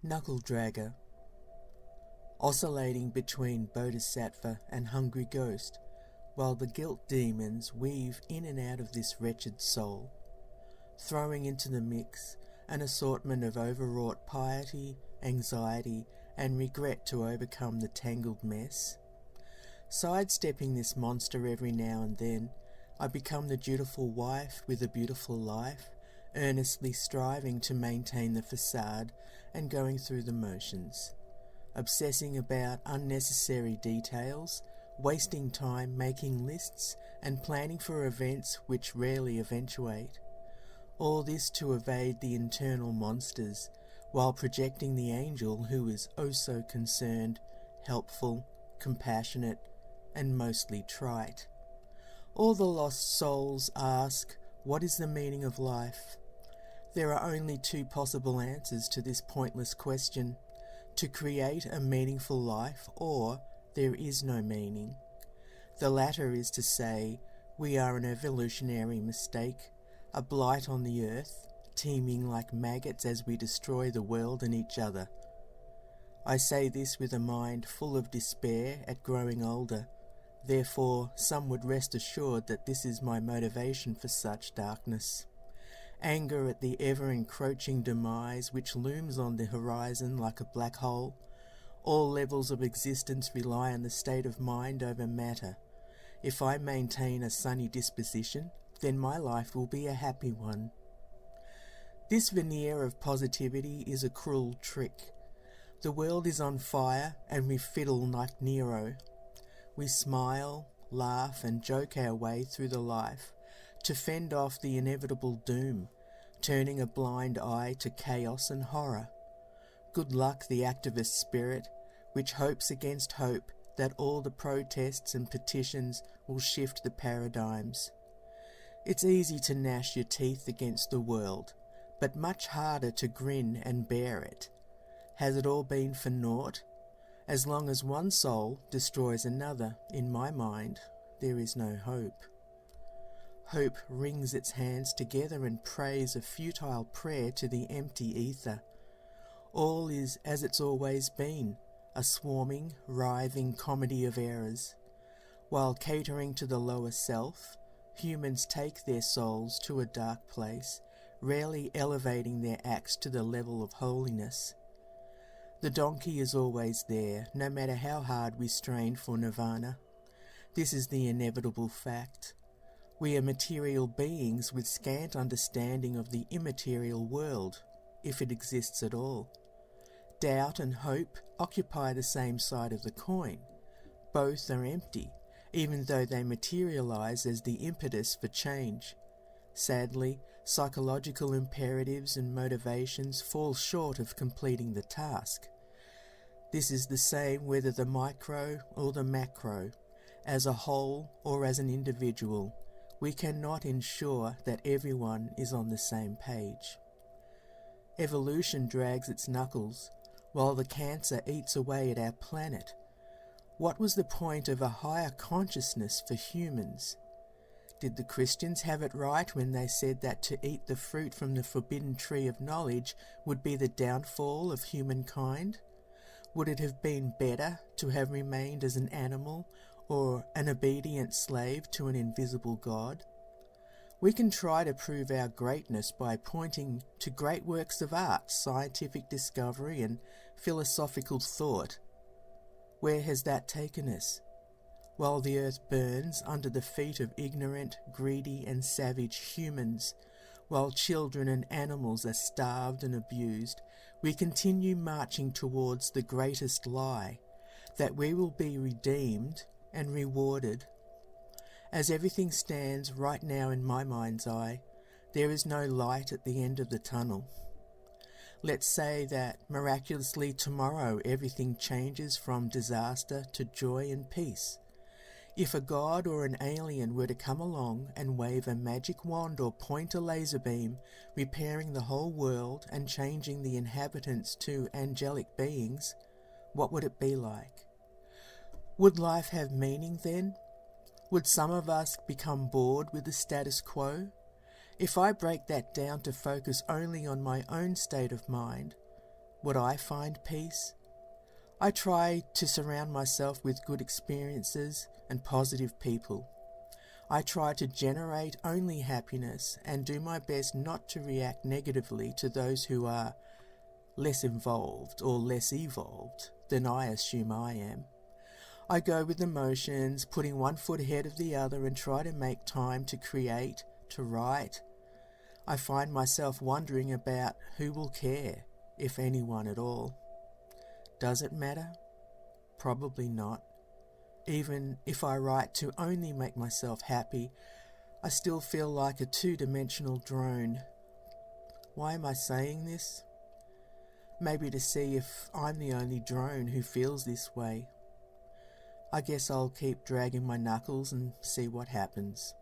Knuckledragger, oscillating between bodhisattva and hungry ghost, while the guilt demons weave in and out of this wretched soul, throwing into the mix an assortment of overwrought piety, anxiety, and regret to overcome the tangled mess. Sidestepping this monster every now and then, I become the dutiful wife with a beautiful life, earnestly striving to maintain the facade and going through the motions, obsessing about unnecessary details, wasting time making lists and planning for events which rarely eventuate. All this to evade the internal monsters, while projecting the angel who is oh so concerned, helpful, compassionate, and mostly trite. All the lost souls ask, what is the meaning of life? There are only two possible answers to this pointless question: to create a meaningful life, or there is no meaning. The latter is to say, we are an evolutionary mistake, a blight on the earth, teeming like maggots as we destroy the world and each other. I say this with a mind full of despair at growing older. Therefore, some would rest assured that this is my motivation for such darkness. Anger at the ever-encroaching demise which looms on the horizon like a black hole. All levels of existence rely on the state of mind over matter. If I maintain a sunny disposition, then my life will be a happy one. This veneer of positivity is a cruel trick. The world is on fire and we fiddle like Nero. We smile, laugh and joke our way through the life to fend off the inevitable doom, turning a blind eye to chaos and horror. Good luck the activist spirit, which hopes against hope that all the protests and petitions will shift the paradigms. It's easy to gnash your teeth against the world, but much harder to grin and bear it. Has it all been for naught? As long as one soul destroys another, in my mind, there is no hope. Hope wrings its hands together and prays a futile prayer to the empty ether. All is as it's always been, a swarming, writhing comedy of errors. While catering to the lower self, humans take their souls to a dark place, rarely elevating their acts to the level of holiness. The donkey is always there, no matter how hard we strain for nirvana. This is the inevitable fact. We are material beings with scant understanding of the immaterial world, if it exists at all. Doubt and hope occupy the same side of the coin. Both are empty, even though they materialize as the impetus for change. Sadly, psychological imperatives and motivations fall short of completing the task. This is the same whether the micro or the macro, as a whole or as an individual. We cannot ensure that everyone is on the same page. Evolution drags its knuckles, while the cancer eats away at our planet. What was the point of a higher consciousness for humans? Did the Christians have it right when they said that to eat the fruit from the forbidden tree of knowledge would be the downfall of humankind? Would it have been better to have remained as an animal or an obedient slave to an invisible God? We can try to prove our greatness by pointing to great works of art, scientific discovery and philosophical thought. Where has that taken us? While the earth burns under the feet of ignorant, greedy and savage humans, while children and animals are starved and abused, we continue marching towards the greatest lie, that we will be redeemed and rewarded. As everything stands right now in my mind's eye, there is no light at the end of the tunnel. Let's say that miraculously tomorrow everything changes from disaster to joy and peace. If a god or an alien were to come along and wave a magic wand or point a laser beam, repairing the whole world and changing the inhabitants to angelic beings, what would it be like? Would life have meaning then? Would some of us become bored with the status quo? If I break that down to focus only on my own state of mind, Would I find peace? I try to surround myself with good experiences and positive people. I try to generate only happiness and do my best not to react negatively to those who are less involved or less evolved than I assume I am. I go with emotions, putting one foot ahead of the other, and try to make time to create, to write. I find myself wondering about who will care, if anyone at all. Does it matter? Probably not. Even if I write to only make myself happy, I still feel like a two-dimensional drone. Why am I saying this? Maybe to see if I'm the only drone who feels this way. I guess I'll keep dragging my knuckles and see what happens.